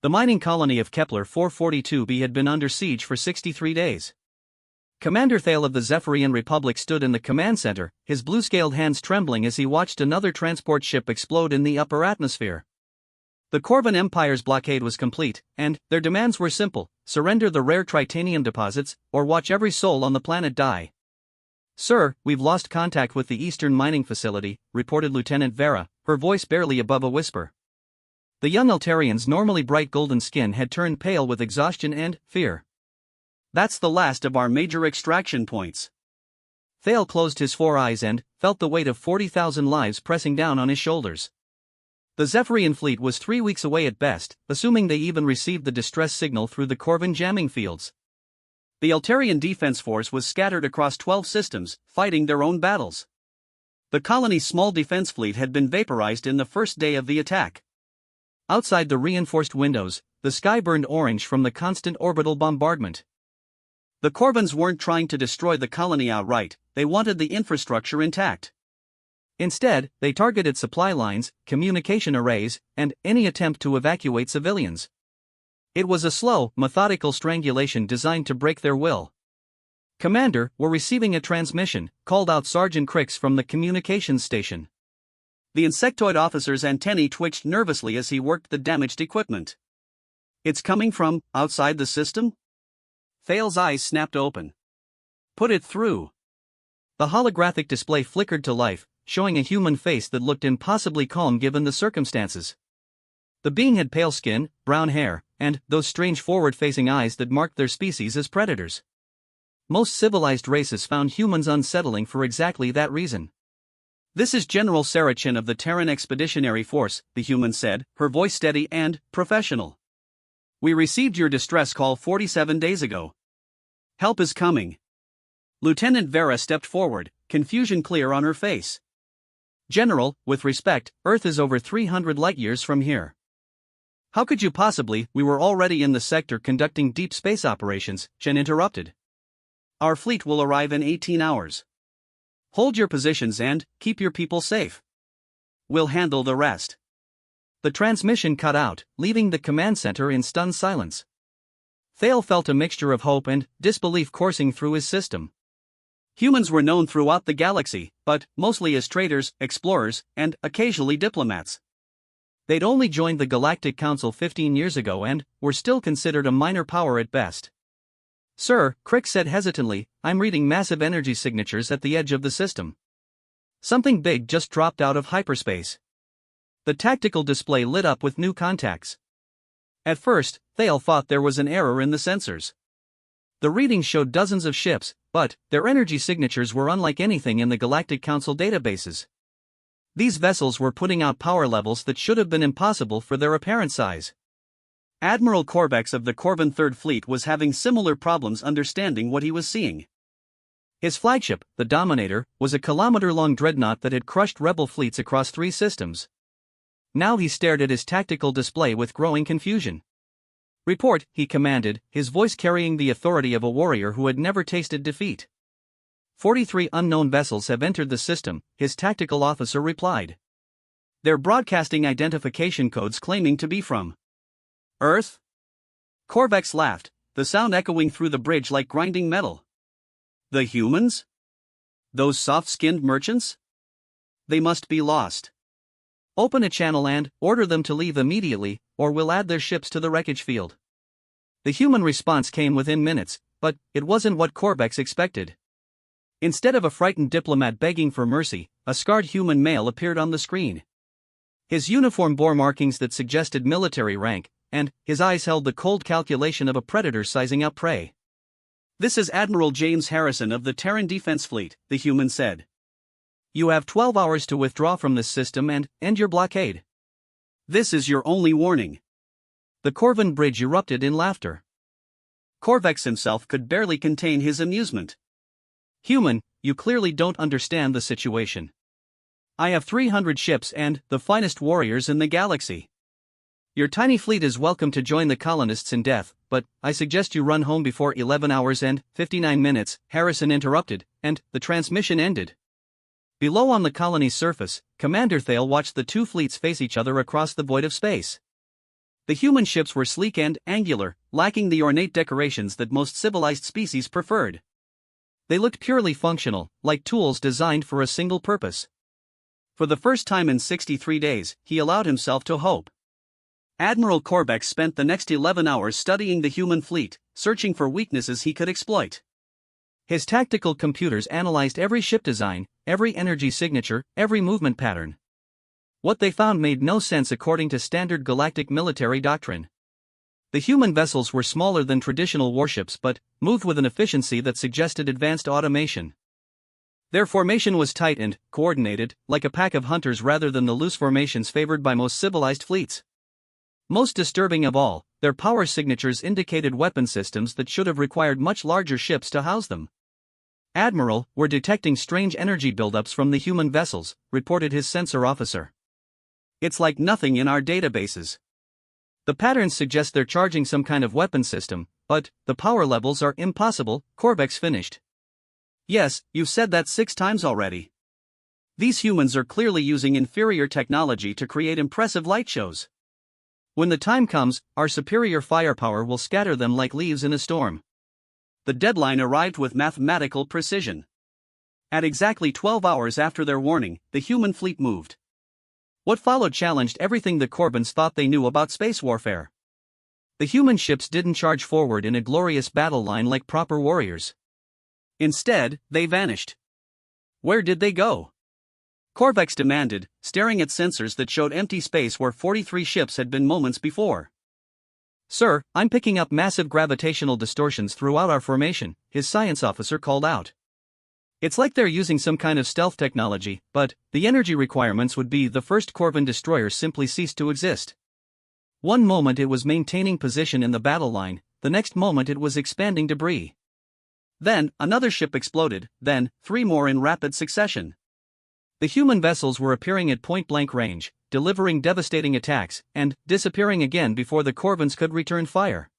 The mining colony of Kepler 442b had been under siege for 63 days. Commander Thale of the Zephyrian Republic stood in the command center, his blue-scaled hands trembling as he watched another transport ship explode in the upper atmosphere. The Corvan Empire's blockade was complete, and their demands were simple: surrender the rare tritanium deposits, or watch every soul on the planet die. "Sir, we've lost contact with the eastern mining facility," reported Lieutenant Vera, her voice barely above a whisper. The young Altarian's normally bright golden skin had turned pale with exhaustion and fear. "That's the last of our major extraction points." Thale closed his 4 eyes and felt the weight of 40,000 lives pressing down on his shoulders. The Zephyrian fleet was 3 weeks away at best, assuming they even received the distress signal through the Corvan jamming fields. The Altarian defense force was scattered across 12 systems, fighting their own battles. The colony's small defense fleet had been vaporized in the first day of the attack. Outside the reinforced windows, the sky burned orange from the constant orbital bombardment. The Corvans weren't trying to destroy the colony outright, they wanted the infrastructure intact. Instead, they targeted supply lines, communication arrays, and any attempt to evacuate civilians. It was a slow, methodical strangulation designed to break their will. "Commander, we're receiving a transmission," called out Sergeant Crix from the communications station. The insectoid officer's antennae twitched nervously as he worked the damaged equipment. "It's coming from outside the system?" Thale's eyes snapped open. "Put it through." The holographic display flickered to life, showing a human face that looked impossibly calm given the circumstances. The being had pale skin, brown hair, and those strange forward-facing eyes that marked their species as predators. Most civilized races found humans unsettling for exactly that reason. "This is General Sarachin of the Terran Expeditionary Force," the human said, her voice steady and professional. "We received your distress call 47 days ago. Help is coming." Lieutenant Vera stepped forward, confusion clear on her face. "General, with respect, Earth is over 300 light-years from here." "How could you possibly?" "We were already in the sector conducting deep space operations," Chen interrupted. "Our fleet will arrive in 18 hours. Hold your positions and keep your people safe. We'll handle the rest." The transmission cut out, leaving the command center in stunned silence. Thale felt a mixture of hope and disbelief coursing through his system. Humans were known throughout the galaxy, but mostly as traders, explorers, and occasionally diplomats. They'd only joined the Galactic Council 15 years ago and were still considered a minor power at best. "Sir," Crick said hesitantly, "I'm reading massive energy signatures at the edge of the system. Something big just dropped out of hyperspace." The tactical display lit up with new contacts. At first, Thale thought there was an error in the sensors. The readings showed dozens of ships, but their energy signatures were unlike anything in the Galactic Council databases. These vessels were putting out power levels that should have been impossible for their apparent size. Admiral Corvex of the Corvan Third Fleet was having similar problems understanding what he was seeing. His flagship, the Dominator, was a kilometer-long dreadnought that had crushed rebel fleets across 3 systems. Now he stared at his tactical display with growing confusion. "Report," he commanded, his voice carrying the authority of a warrior who had never tasted defeat. 43 unknown vessels have entered the system," his tactical officer replied. "They're broadcasting identification codes claiming to be from Earth?" Corvex laughed, the sound echoing through the bridge like grinding metal. "The humans? Those soft-skinned merchants? They must be lost. Open a channel and order them to leave immediately, or we'll add their ships to the wreckage field." The human response came within minutes, but it wasn't what Corvex expected. Instead of a frightened diplomat begging for mercy, a scarred human male appeared on the screen. His uniform bore markings that suggested military rank, and his eyes held the cold calculation of a predator sizing up prey. "This is Admiral James Harrison of the Terran Defense Fleet," the human said. "You have 12 hours to withdraw from this system and end your blockade. This is your only warning." The Corvan bridge erupted in laughter. Corvex himself could barely contain his amusement. "Human, you clearly don't understand the situation. I have 300 ships and the finest warriors in the galaxy. Your tiny fleet is welcome to join the colonists in death, but I suggest you run home before 11 hours and 59 minutes, Harrison interrupted, and the transmission ended. Below on the colony's surface, Commander Thale watched the 2 fleets face each other across the void of space. The human ships were sleek and angular, lacking the ornate decorations that most civilized species preferred. They looked purely functional, like tools designed for a single purpose. For the first time in 63 days, he allowed himself to hope. Admiral Corbeck spent the next 11 hours studying the human fleet, searching for weaknesses he could exploit. His tactical computers analyzed every ship design, every energy signature, every movement pattern. What they found made no sense according to standard galactic military doctrine. The human vessels were smaller than traditional warships but moved with an efficiency that suggested advanced automation. Their formation was tight and coordinated, like a pack of hunters rather than the loose formations favored by most civilized fleets. Most disturbing of all, their power signatures indicated weapon systems that should have required much larger ships to house them. "Admiral, we're detecting strange energy buildups from the human vessels," reported his sensor officer. "It's like nothing in our databases. The patterns suggest they're charging some kind of weapon system, but the power levels are impossible," Corbeck's finished. "Yes, you've said that 6 times already. These humans are clearly using inferior technology to create impressive light shows. When the time comes, our superior firepower will scatter them like leaves in a storm." The deadline arrived with mathematical precision. At exactly 12 hours after their warning, the human fleet moved. What followed challenged everything the Corbins thought they knew about space warfare. The human ships didn't charge forward in a glorious battle line like proper warriors. Instead, they vanished. Where did they go? Corvex demanded, staring at sensors that showed empty space where 43 ships had been moments before. "Sir, I'm picking up massive gravitational distortions throughout our formation," his science officer called out. "It's like they're using some kind of stealth technology, but the energy requirements would be the first Corvin destroyer simply ceased to exist. One moment it was maintaining position in the battle line, the next moment it was expanding debris. Then, another ship exploded, then 3 more in rapid succession. The human vessels were appearing at point-blank range, delivering devastating attacks, and disappearing again before the Corvins could return fire."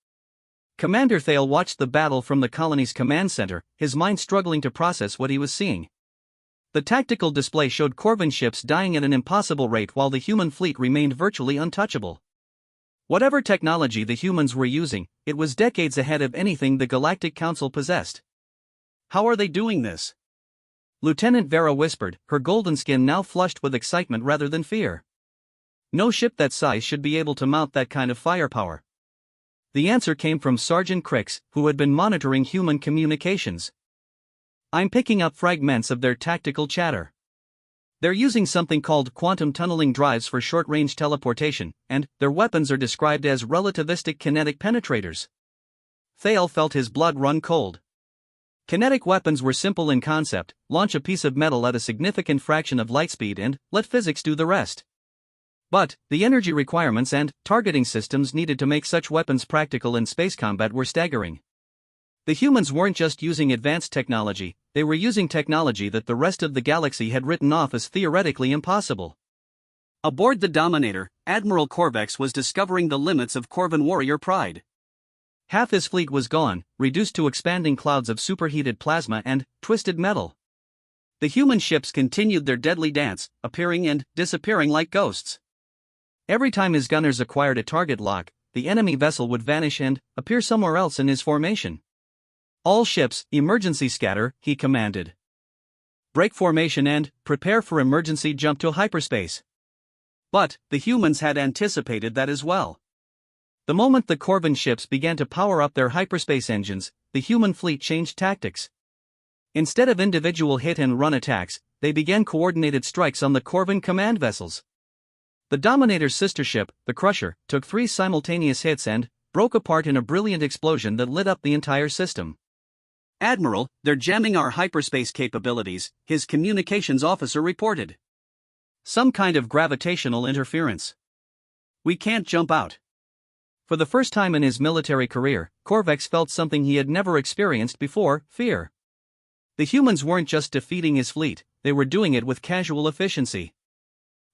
Commander Thale watched the battle from the colony's command center, his mind struggling to process what he was seeing. The tactical display showed Corvin ships dying at an impossible rate while the human fleet remained virtually untouchable. Whatever technology the humans were using, it was decades ahead of anything the Galactic Council possessed. "How are they doing this?" Lieutenant Vera whispered, her golden skin now flushed with excitement rather than fear. "No ship that size should be able to mount that kind of firepower." The answer came from Sergeant Crix, who had been monitoring human communications. "I'm picking up fragments of their tactical chatter. They're using something called quantum tunneling drives for short-range teleportation, and their weapons are described as relativistic kinetic penetrators." Thale felt his blood run cold. Kinetic weapons were simple in concept: launch a piece of metal at a significant fraction of light speed and let physics do the rest. But the energy requirements and targeting systems needed to make such weapons practical in space combat were staggering. The humans weren't just using advanced technology, they were using technology that the rest of the galaxy had written off as theoretically impossible. Aboard the Dominator, Admiral Corvex was discovering the limits of Corvin warrior pride. Half his fleet was gone, reduced to expanding clouds of superheated plasma and twisted metal. The human ships continued their deadly dance, appearing and disappearing like ghosts. Every time his gunners acquired a target lock, the enemy vessel would vanish and appear somewhere else in his formation. "All ships, emergency scatter," he commanded. "Break formation and prepare for emergency jump to hyperspace." But the humans had anticipated that as well. The moment the Corvin ships began to power up their hyperspace engines, the human fleet changed tactics. Instead of individual hit-and-run attacks, they began coordinated strikes on the Corvin command vessels. The Dominator's sister ship, the Crusher, took 3 simultaneous hits and broke apart in a brilliant explosion that lit up the entire system. "Admiral, they're jamming our hyperspace capabilities," his communications officer reported. "Some kind of gravitational interference. We can't jump out." For the first time in his military career, Corvex felt something he had never experienced before: fear. The humans weren't just defeating his fleet, they were doing it with casual efficiency.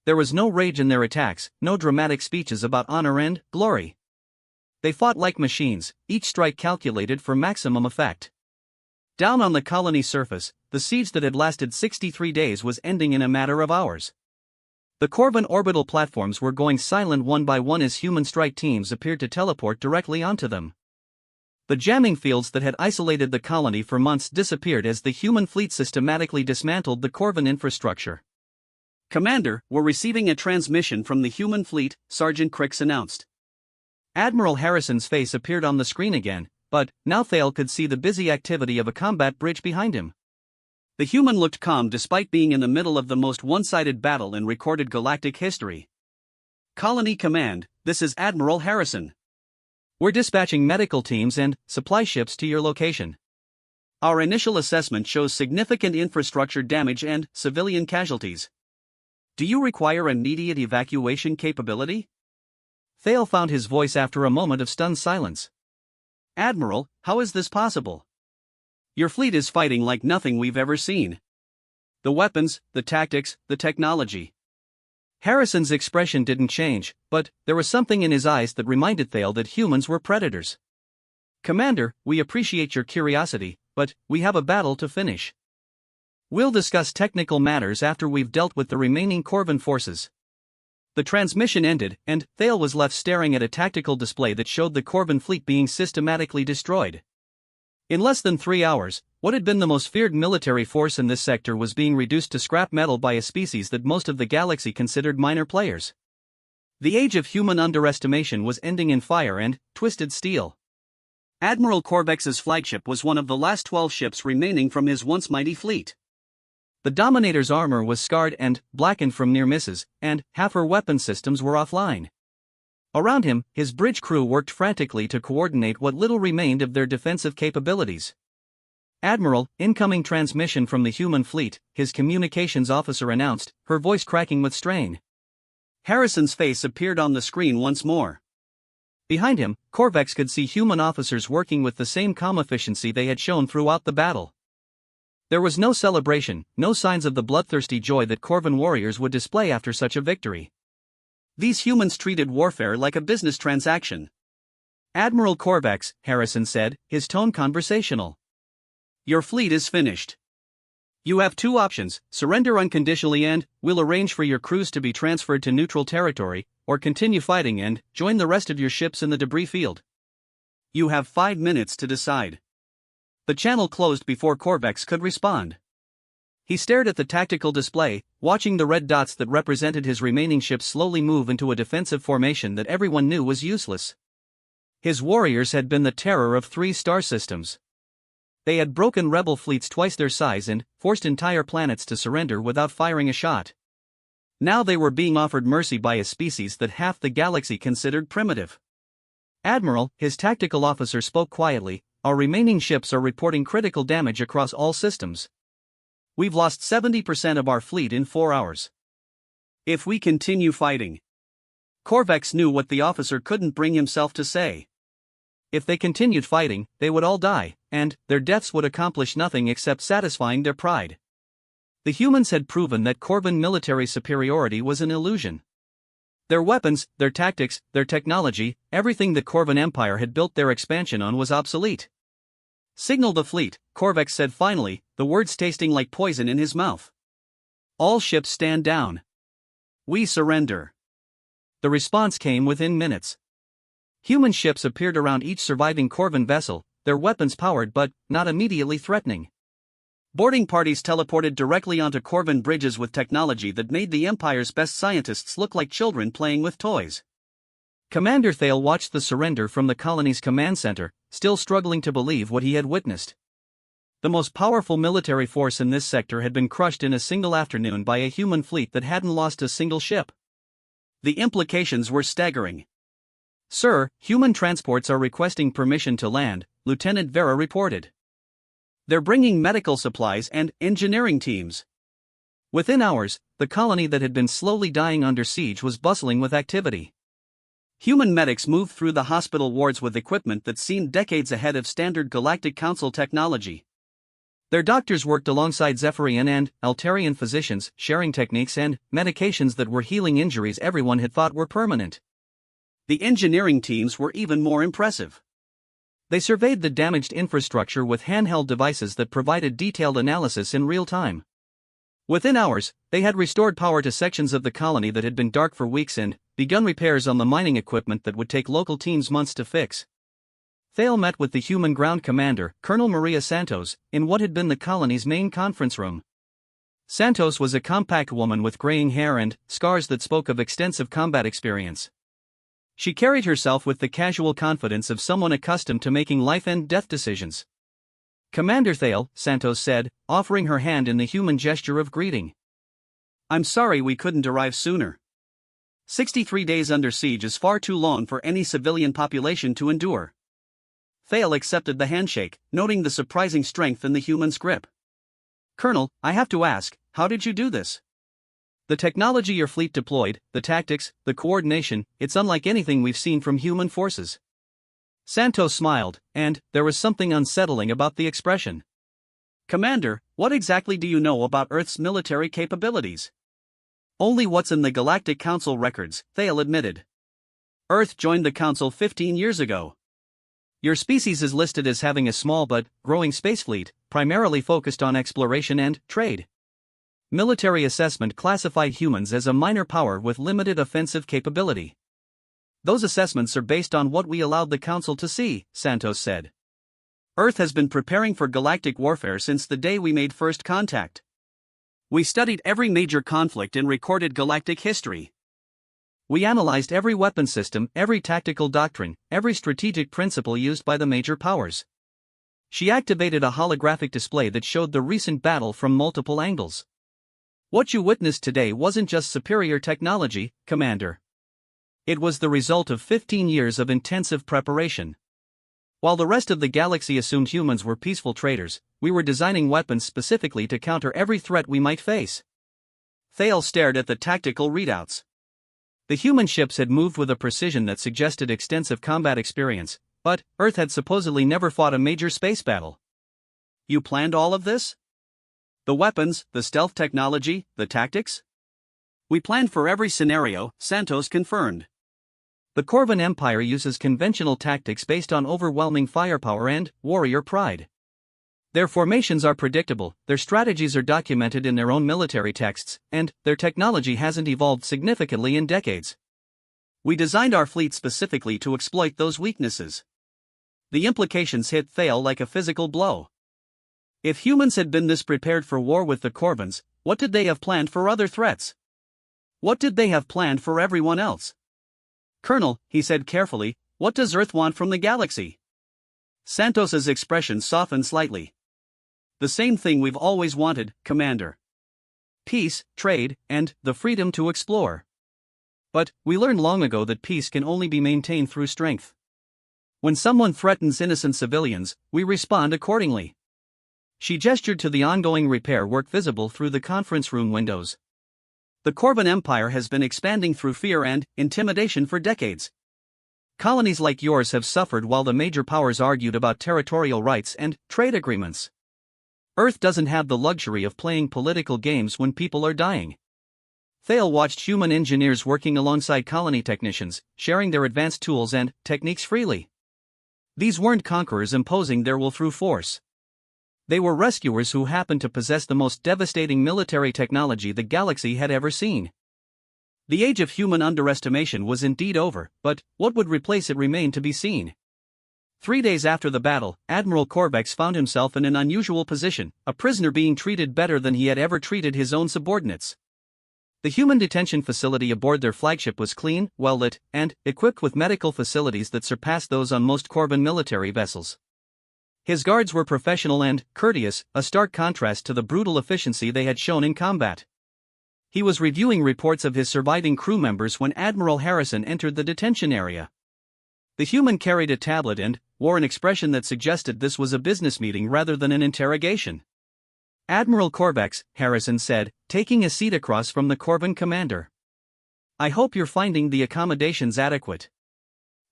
There was no rage in their attacks, no dramatic speeches about honor and glory. They fought like machines, each strike calculated for maximum effect. Down on the colony surface, the siege that had lasted 63 days was ending in a matter of hours. The Corvin orbital platforms were going silent one by one as human strike teams appeared to teleport directly onto them. The jamming fields that had isolated the colony for months disappeared as the human fleet systematically dismantled the Corvin infrastructure. "Commander, we're receiving a transmission from the human fleet," Sergeant Crix announced. Admiral Harrison's face appeared on the screen again, but now Thale could see the busy activity of a combat bridge behind him. The human looked calm despite being in the middle of the most one-sided battle in recorded galactic history. "Colony Command, this is Admiral Harrison. We're dispatching medical teams and supply ships to your location. Our initial assessment shows significant infrastructure damage and civilian casualties. Do you require immediate evacuation capability?" Thale found his voice after a moment of stunned silence. "Admiral, how is this possible? Your fleet is fighting like nothing we've ever seen. The weapons, the tactics, the technology." Harrison's expression didn't change, but there was something in his eyes that reminded Thale that humans were predators. "Commander, we appreciate your curiosity, but we have a battle to finish. We'll discuss technical matters after we've dealt with the remaining Corvin forces." The transmission ended, and Thale was left staring at a tactical display that showed the Corvin fleet being systematically destroyed. In less than 3 hours, what had been the most feared military force in this sector was being reduced to scrap metal by a species that most of the galaxy considered minor players. The age of human underestimation was ending in fire and twisted steel. Admiral Corvex's flagship was one of the last 12 ships remaining from his once mighty fleet. The Dominator's armor was scarred and blackened from near misses, and half her weapon systems were offline. Around him, his bridge crew worked frantically to coordinate what little remained of their defensive capabilities. "Admiral, incoming transmission from the human fleet," his communications officer announced, her voice cracking with strain. Harrison's face appeared on the screen once more. Behind him, Corvex could see human officers working with the same calm efficiency they had shown throughout the battle. There was no celebration, no signs of the bloodthirsty joy that Corvin warriors would display after such a victory. These humans treated warfare like a business transaction. "Admiral Corvex," Harrison said, his tone conversational. "Your fleet is finished. You have 2 options: surrender unconditionally and we'll arrange for your crews to be transferred to neutral territory, or continue fighting and join the rest of your ships in the debris field. You have 5 minutes to decide." The channel closed before Corvex could respond. He stared at the tactical display, watching the red dots that represented his remaining ships slowly move into a defensive formation that everyone knew was useless. His warriors had been the terror of 3 star systems. They had broken rebel fleets twice their size and forced entire planets to surrender without firing a shot. Now they were being offered mercy by a species that half the galaxy considered primitive. "Admiral," his tactical officer spoke quietly, "our remaining ships are reporting critical damage across all systems. We've lost 70% of our fleet in 4 hours. If we continue fighting..." Corvex knew what the officer couldn't bring himself to say. If they continued fighting, they would all die, and their deaths would accomplish nothing except satisfying their pride. The humans had proven that Corvin military superiority was an illusion. Their weapons, their tactics, their technology, everything the Corvin Empire had built their expansion on was obsolete. "Signal the fleet," Corvex said finally, the words tasting like poison in his mouth. "All ships stand down. We surrender." The response came within minutes. Human ships appeared around each surviving Corvin vessel, their weapons powered but not immediately threatening. Boarding parties teleported directly onto Corvin bridges with technology that made the Empire's best scientists look like children playing with toys. Commander Thale watched the surrender from the colony's command center, still struggling to believe what he had witnessed. The most powerful military force in this sector had been crushed in a single afternoon by a human fleet that hadn't lost a single ship. The implications were staggering. "Sir, human transports are requesting permission to land," Lieutenant Vera reported. "They're bringing medical supplies and engineering teams." Within hours, the colony that had been slowly dying under siege was bustling with activity. Human medics moved through the hospital wards with equipment that seemed decades ahead of standard Galactic Council technology. Their doctors worked alongside Zephyrian and Altarian physicians, sharing techniques and medications that were healing injuries everyone had thought were permanent. The engineering teams were even more impressive. They surveyed the damaged infrastructure with handheld devices that provided detailed analysis in real time. Within hours, they had restored power to sections of the colony that had been dark for weeks and begun repairs on the mining equipment that would take local teams months to fix. Thale met with the human ground commander, Colonel Maria Santos, in what had been the colony's main conference room. Santos was a compact woman with graying hair and scars that spoke of extensive combat experience. She carried herself with the casual confidence of someone accustomed to making life-and-death decisions. "Commander Thale," Santos said, offering her hand in the human gesture of greeting. "I'm sorry we couldn't arrive sooner. 63 days under siege is far too long for any civilian population to endure." Thale accepted the handshake, noting the surprising strength in the human's grip. "Colonel, I have to ask, how did you do this? The technology your fleet deployed, the tactics, the coordination, it's unlike anything we've seen from human forces." Santos smiled, and there was something unsettling about the expression. "Commander, what exactly do you know about Earth's military capabilities?" "Only what's in the Galactic Council records," Thale admitted. "Earth joined the Council 15 years ago. Your species is listed as having a small but growing space fleet, primarily focused on exploration and trade. Military assessment classified humans as a minor power with limited offensive capability. Those assessments are based on what we allowed the Council to see," Santos said. "Earth has been preparing for galactic warfare since the day we made first contact. We studied every major conflict in recorded galactic history. We analyzed every weapon system, every tactical doctrine, every strategic principle used by the major powers." She activated a holographic display that showed the recent battle from multiple angles. "What you witnessed today wasn't just superior technology, Commander. It was the result of 15 years of intensive preparation. While the rest of the galaxy assumed humans were peaceful traders, we were designing weapons specifically to counter every threat we might face." Thale stared at the tactical readouts. The human ships had moved with a precision that suggested extensive combat experience, but Earth had supposedly never fought a major space battle. "You planned all of this? The weapons, the stealth technology, the tactics?" "We planned for every scenario," Santos confirmed. "The Corvan Empire uses conventional tactics based on overwhelming firepower and warrior pride. Their formations are predictable, their strategies are documented in their own military texts, and their technology hasn't evolved significantly in decades. We designed our fleet specifically to exploit those weaknesses." The implications hit Thale like a physical blow. If humans had been this prepared for war with the Corvans, what did they have planned for other threats? What did they have planned for everyone else? "Colonel," he said carefully, "what does Earth want from the galaxy?" Santos's expression softened slightly. "The same thing we've always wanted, Commander. Peace, trade, and the freedom to explore. But we learned long ago that peace can only be maintained through strength. When someone threatens innocent civilians, we respond accordingly." She gestured to the ongoing repair work visible through the conference room windows. "The Corvan Empire has been expanding through fear and intimidation for decades. Colonies like yours have suffered while the major powers argued about territorial rights and trade agreements. Earth doesn't have the luxury of playing political games when people are dying." Thale watched human engineers working alongside colony technicians, sharing their advanced tools and techniques freely. These weren't conquerors imposing their will through force. They were rescuers who happened to possess the most devastating military technology the galaxy had ever seen. The age of human underestimation was indeed over, but what would replace it remained to be seen. 3 days after the battle, Admiral Corvex found himself in an unusual position, a prisoner being treated better than he had ever treated his own subordinates. The human detention facility aboard their flagship was clean, well-lit, and equipped with medical facilities that surpassed those on most Corvan military vessels. His guards were professional and courteous, a stark contrast to the brutal efficiency they had shown in combat. He was reviewing reports of his surviving crew members when Admiral Harrison entered the detention area. The human carried a tablet and wore an expression that suggested this was a business meeting rather than an interrogation. "Admiral Corvex," Harrison said, taking a seat across from the Corvan commander. "I hope you're finding the accommodations adequate.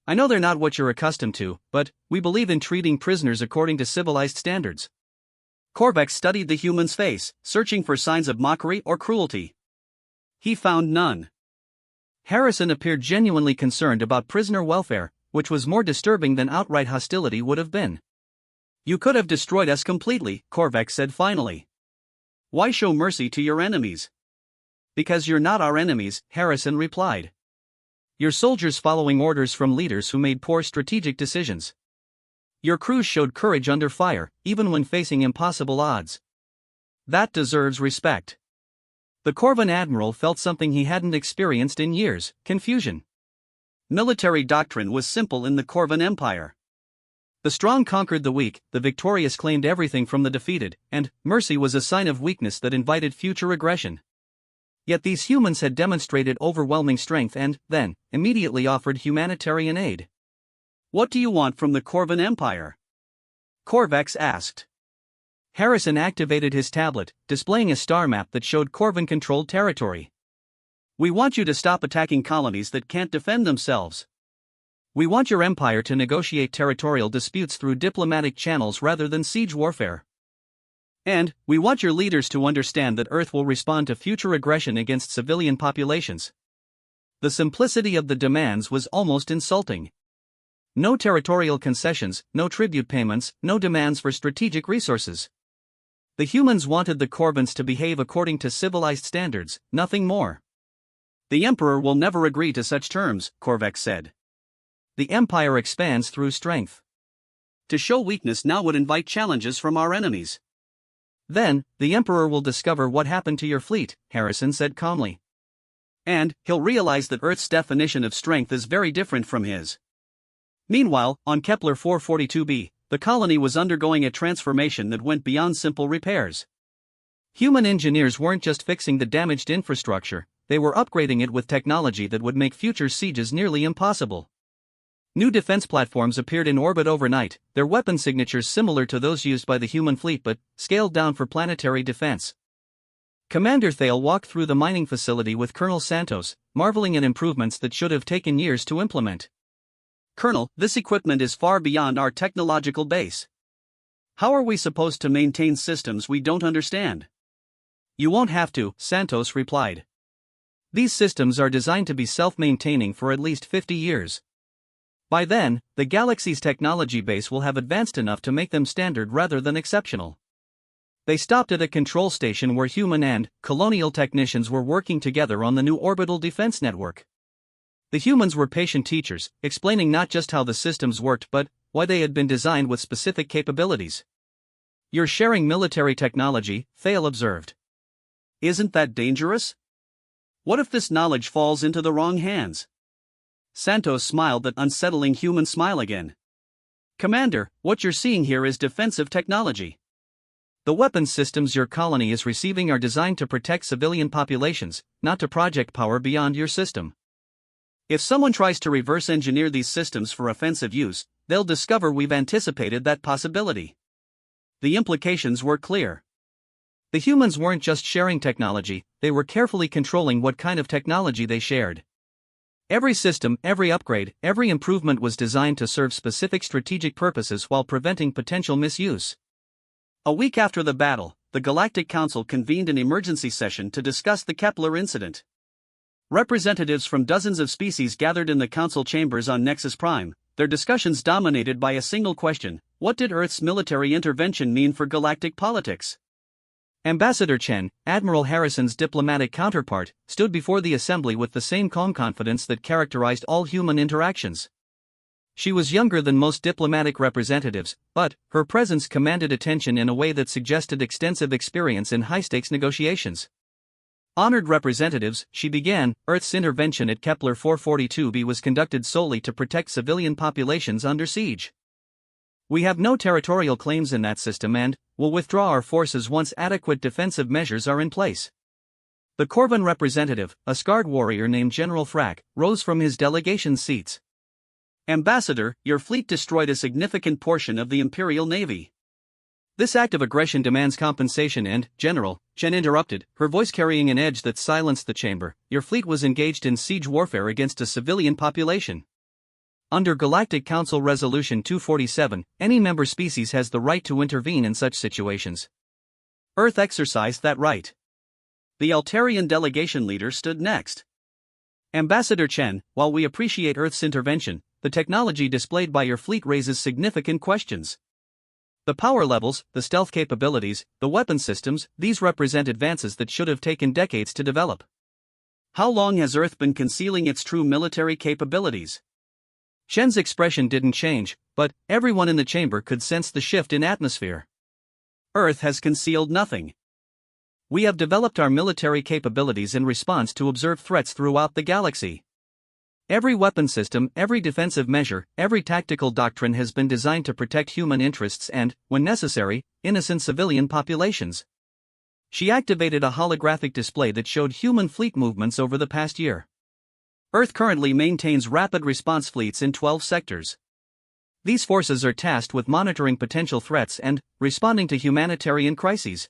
I know they're not what you're accustomed to, but we believe in treating prisoners according to civilized standards." Corvex studied the human's face, searching for signs of mockery or cruelty. He found none. Harrison appeared genuinely concerned about prisoner welfare, which was more disturbing than outright hostility would have been. "You could have destroyed us completely," Corvex said finally. Why show mercy to your enemies? Because you're not our enemies, Harrison replied. You're soldiers following orders from leaders who made poor strategic decisions. Your crews showed courage under fire, even when facing impossible odds. That deserves respect. The Corvan admiral felt something he hadn't experienced in years: confusion. Military doctrine was simple in the Corvan Empire. The strong conquered the weak, the victorious claimed everything from the defeated, and mercy was a sign of weakness that invited future aggression. Yet these humans had demonstrated overwhelming strength and, then, immediately offered humanitarian aid. What do you want from the Corvan Empire? Corvex asked. Harrison activated his tablet, displaying a star map that showed Corvan-controlled territory. We want you to stop attacking colonies that can't defend themselves. We want your empire to negotiate territorial disputes through diplomatic channels rather than siege warfare. And, we want your leaders to understand that Earth will respond to future aggression against civilian populations. The simplicity of the demands was almost insulting. No territorial concessions, no tribute payments, no demands for strategic resources. The humans wanted the Corvans to behave according to civilized standards, nothing more. The Emperor will never agree to such terms, Corvex said. The Empire expands through strength. To show weakness now would invite challenges from our enemies. Then, the Emperor will discover what happened to your fleet, Harrison said calmly. And, he'll realize that Earth's definition of strength is very different from his. Meanwhile, on Kepler 442b, the colony was undergoing a transformation that went beyond simple repairs. Human engineers weren't just fixing the damaged infrastructure, they were upgrading it with technology that would make future sieges nearly impossible. New defense platforms appeared in orbit overnight, their weapon signatures similar to those used by the human fleet but scaled down for planetary defense. Commander Thale walked through the mining facility with Colonel Santos, marveling at improvements that should have taken years to implement. Colonel, this equipment is far beyond our technological base. How are we supposed to maintain systems we don't understand? You won't have to, Santos replied. These systems are designed to be self-maintaining for at least 50 years. By then, the galaxy's technology base will have advanced enough to make them standard rather than exceptional. They stopped at a control station where human and colonial technicians were working together on the new orbital defense network. The humans were patient teachers, explaining not just how the systems worked but why they had been designed with specific capabilities. You're sharing military technology, Thale observed. Isn't that dangerous? What if this knowledge falls into the wrong hands? Santos smiled that unsettling human smile again. Commander, what you're seeing here is defensive technology. The weapons systems your colony is receiving are designed to protect civilian populations, not to project power beyond your system. If someone tries to reverse engineer these systems for offensive use, they'll discover we've anticipated that possibility. The implications were clear. The humans weren't just sharing technology, they were carefully controlling what kind of technology they shared. Every system, every upgrade, every improvement was designed to serve specific strategic purposes while preventing potential misuse. A week after the battle, the Galactic Council convened an emergency session to discuss the Kepler incident. Representatives from dozens of species gathered in the council chambers on Nexus Prime, their discussions dominated by a single question: what did Earth's military intervention mean for galactic politics? Ambassador Chen, Admiral Harrison's diplomatic counterpart, stood before the assembly with the same calm confidence that characterized all human interactions. She was younger than most diplomatic representatives, but her presence commanded attention in a way that suggested extensive experience in high-stakes negotiations. Honored representatives, she began, Earth's intervention at Kepler 442b was conducted solely to protect civilian populations under siege. We have no territorial claims in that system and will withdraw our forces once adequate defensive measures are in place. The Corvan representative, a scarred warrior named General Frack, rose from his delegation's seats. Ambassador, your fleet destroyed a significant portion of the Imperial Navy. This act of aggression demands compensation and, General, Chen interrupted, her voice carrying an edge that silenced the chamber. Your fleet was engaged in siege warfare against a civilian population. Under Galactic Council Resolution 247, any member species has the right to intervene in such situations. Earth exercised that right. The Altarian delegation leader stood next. Ambassador Chen, while we appreciate Earth's intervention, the technology displayed by your fleet raises significant questions. The power levels, the stealth capabilities, the weapon systems, these represent advances that should have taken decades to develop. How long has Earth been concealing its true military capabilities? Shen's expression didn't change, but everyone in the chamber could sense the shift in atmosphere. Earth has concealed nothing. We have developed our military capabilities in response to observed threats throughout the galaxy. Every weapon system, every defensive measure, every tactical doctrine has been designed to protect human interests and, when necessary, innocent civilian populations. She activated a holographic display that showed human fleet movements over the past year. Earth currently maintains rapid response fleets in 12 sectors. These forces are tasked with monitoring potential threats and responding to humanitarian crises.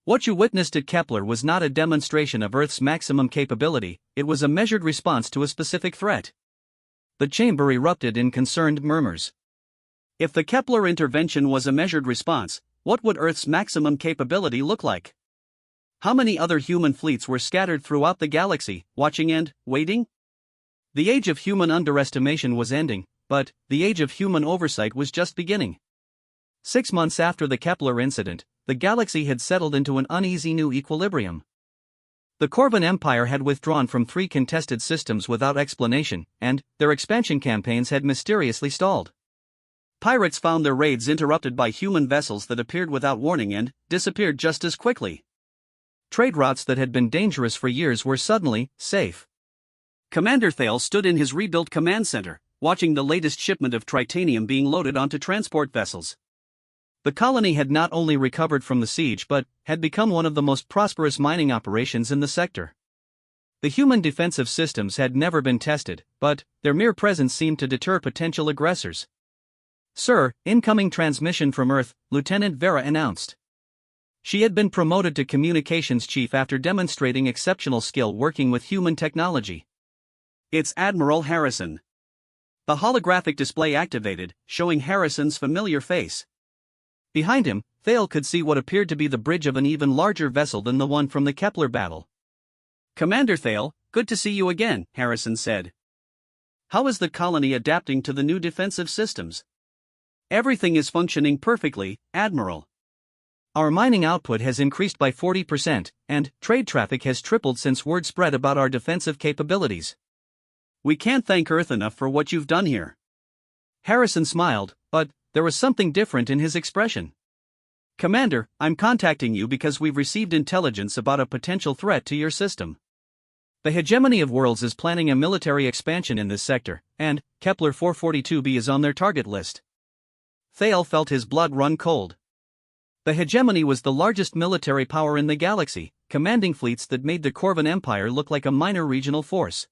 What you witnessed at Kepler was not a demonstration of Earth's maximum capability, it was a measured response to a specific threat. The chamber erupted in concerned murmurs. If the Kepler intervention was a measured response, what would Earth's maximum capability look like? How many other human fleets were scattered throughout the galaxy, watching and waiting? The age of human underestimation was ending, but the age of human oversight was just beginning. 6 months after the Kepler incident, the galaxy had settled into an uneasy new equilibrium. The Corvan Empire had withdrawn from 3 contested systems without explanation, and their expansion campaigns had mysteriously stalled. Pirates found their raids interrupted by human vessels that appeared without warning and disappeared just as quickly. Trade routes that had been dangerous for years were suddenly safe. Commander Thale stood in his rebuilt command center, watching the latest shipment of tritanium being loaded onto transport vessels. The colony had not only recovered from the siege but had become one of the most prosperous mining operations in the sector. The human defensive systems had never been tested, but their mere presence seemed to deter potential aggressors. "Sir, incoming transmission from Earth," Lieutenant Vera announced. She had been promoted to communications chief after demonstrating exceptional skill working with human technology. "It's Admiral Harrison." The holographic display activated, showing Harrison's familiar face. Behind him, Thale could see what appeared to be the bridge of an even larger vessel than the one from the Kepler battle. "Commander Thale, good to see you again," Harrison said. "How is the colony adapting to the new defensive systems?" "Everything is functioning perfectly, Admiral. Our mining output has increased by 40%, and trade traffic has tripled since word spread about our defensive capabilities. We can't thank Earth enough for what you've done here." Harrison smiled, but there was something different in his expression. "Commander, I'm contacting you because we've received intelligence about a potential threat to your system. The hegemony of worlds is planning a military expansion in this sector, and Kepler 442b is on their target list." Thale felt his blood run cold. The hegemony was the largest military power in the galaxy, commanding fleets that made the Corvan Empire look like a minor regional force.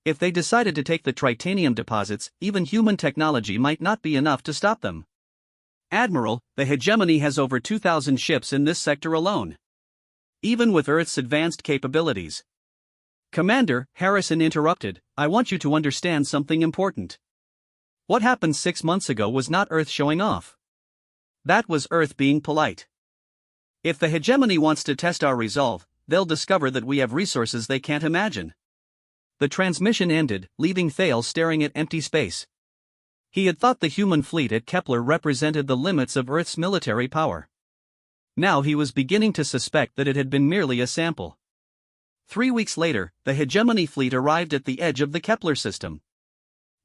If they decided to take the tritanium deposits, even human technology might not be enough to stop them. "Admiral, the hegemony has over 2,000 ships in this sector alone. Even with Earth's advanced capabilities." "Commander," Harrison interrupted, "I want you to understand something important. What happened 6 months ago was not Earth showing off. That was Earth being polite. If the hegemony wants to test our resolve, they'll discover that we have resources they can't imagine." The transmission ended, leaving Thale staring at empty space. He had thought the human fleet at Kepler represented the limits of Earth's military power. Now he was beginning to suspect that it had been merely a sample. 3 weeks later, the hegemony fleet arrived at the edge of the Kepler system.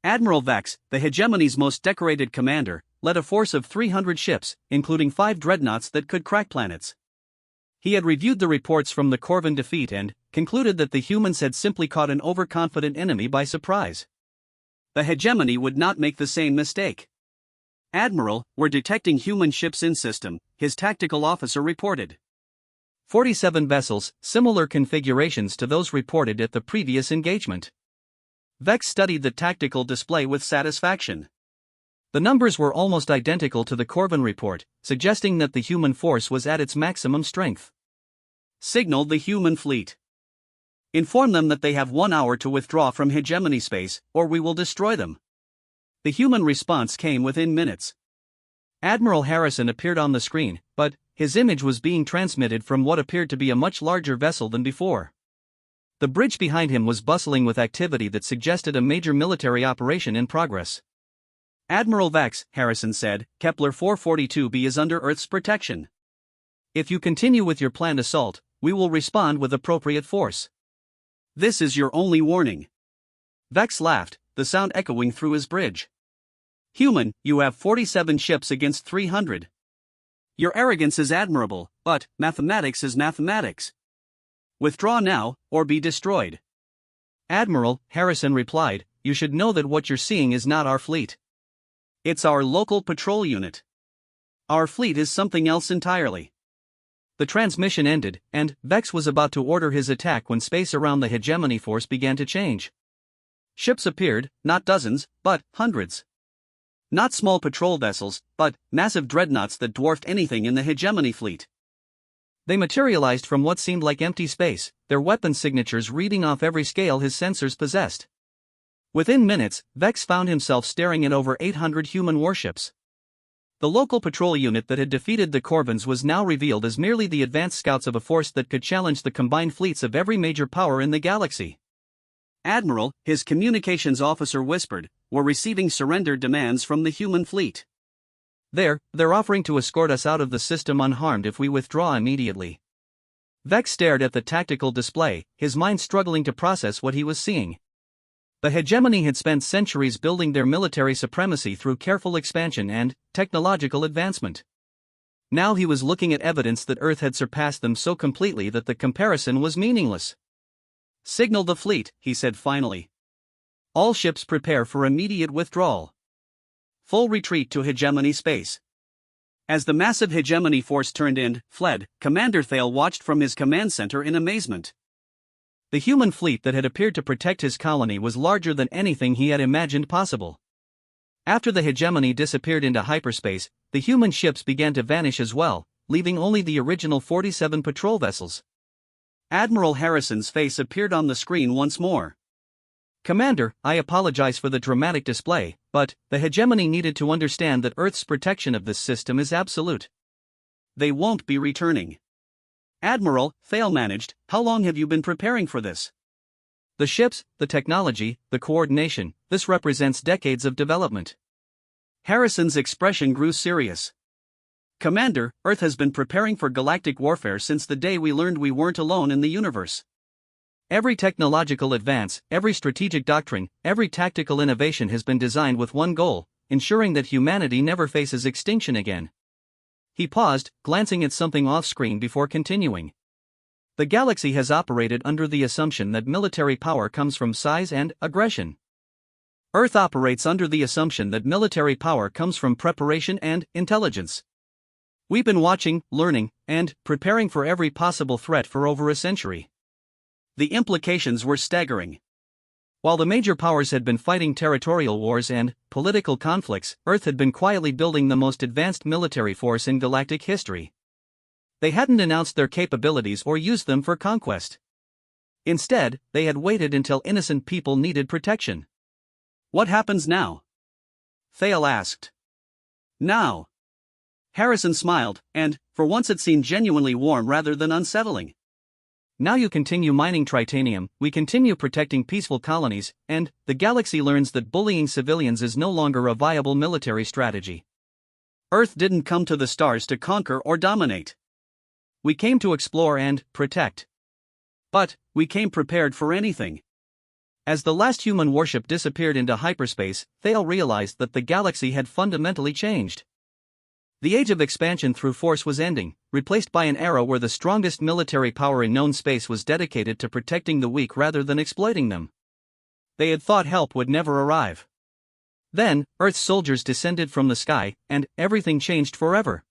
Admiral Vax, the hegemony's most decorated commander, led a force of 300 ships, including 5 dreadnoughts that could crack planets. He had reviewed the reports from the Corvan defeat and concluded that the humans had simply caught an overconfident enemy by surprise. The hegemony would not make the same mistake. "Admiral, we're detecting human ships in system," his tactical officer reported. 47 vessels, similar configurations to those reported at the previous engagement. Vex studied the tactical display with satisfaction. The numbers were almost identical to the Corvan report, suggesting that the human force was at its maximum strength. "Signal the human fleet. Inform them that they have 1 hour to withdraw from hegemony space, or we will destroy them." The human response came within minutes. Admiral Harrison appeared on the screen, but his image was being transmitted from what appeared to be a much larger vessel than before. The bridge behind him was bustling with activity that suggested a major military operation in progress. Admiral Vex, Harrison said, Kepler 442b is under Earth's protection. If you continue with your planned assault, we will respond with appropriate force. This is your only warning. Vex laughed, the sound echoing through his bridge. Human, you have 47 ships against 300. Your arrogance is admirable, but mathematics is mathematics. Withdraw now, or be destroyed. Admiral, Harrison replied, you should know that what you're seeing is not our fleet. It's our local patrol unit. Our fleet is something else entirely. The transmission ended, and Vex was about to order his attack when space around the hegemony force began to change. Ships appeared, not dozens, but hundreds. Not small patrol vessels, but massive dreadnoughts that dwarfed anything in the hegemony fleet. They materialized from what seemed like empty space, their weapon signatures reading off every scale his sensors possessed. Within minutes, Vex found himself staring at over 800 human warships. The local patrol unit that had defeated the Corvins was now revealed as merely the advanced scouts of a force that could challenge the combined fleets of every major power in the galaxy. Admiral, his communications officer whispered, we're receiving surrender demands from the human fleet. They're offering to escort us out of the system unharmed if we withdraw immediately. Vex stared at the tactical display, his mind struggling to process what he was seeing. The hegemony had spent centuries building their military supremacy through careful expansion and technological advancement. Now he was looking at evidence that Earth had surpassed them so completely that the comparison was meaningless. Signal the fleet, he said finally. All ships prepare for immediate withdrawal. Full retreat to hegemony space. As the massive hegemony force turned and fled, Commander Thale watched from his command center in amazement. The human fleet that had appeared to protect his colony was larger than anything he had imagined possible. After the hegemony disappeared into hyperspace, the human ships began to vanish as well, leaving only the original 47 patrol vessels. Admiral Harrison's face appeared on the screen once more. Commander, I apologize for the dramatic display, but the hegemony needed to understand that Earth's protection of this system is absolute. They won't be returning. Admiral, Thale managed, how long have you been preparing for this? The ships, the technology, the coordination, this represents decades of development. Harrison's expression grew serious. Commander, Earth has been preparing for galactic warfare since the day we learned we weren't alone in the universe. Every technological advance, every strategic doctrine, every tactical innovation has been designed with one goal, ensuring that humanity never faces extinction again. He paused, glancing at something off-screen before continuing. The galaxy has operated under the assumption that military power comes from size and aggression. Earth operates under the assumption that military power comes from preparation and intelligence. We've been watching, learning, and preparing for every possible threat for over a century. The implications were staggering. While the major powers had been fighting territorial wars and political conflicts, Earth had been quietly building the most advanced military force in galactic history. They hadn't announced their capabilities or used them for conquest. Instead, they had waited until innocent people needed protection. What happens now? Thale asked. Now. Harrison smiled, and, for once it seemed genuinely warm rather than unsettling. Now you continue mining tritanium, we continue protecting peaceful colonies, and the galaxy learns that bullying civilians is no longer a viable military strategy. Earth didn't come to the stars to conquer or dominate. We came to explore and protect. But we came prepared for anything. As the last human warship disappeared into hyperspace, Thale realized that the galaxy had fundamentally changed. The age of expansion through force was ending, replaced by an era where the strongest military power in known space was dedicated to protecting the weak rather than exploiting them. They had thought help would never arrive. Then, Earth's soldiers descended from the sky, and everything changed forever.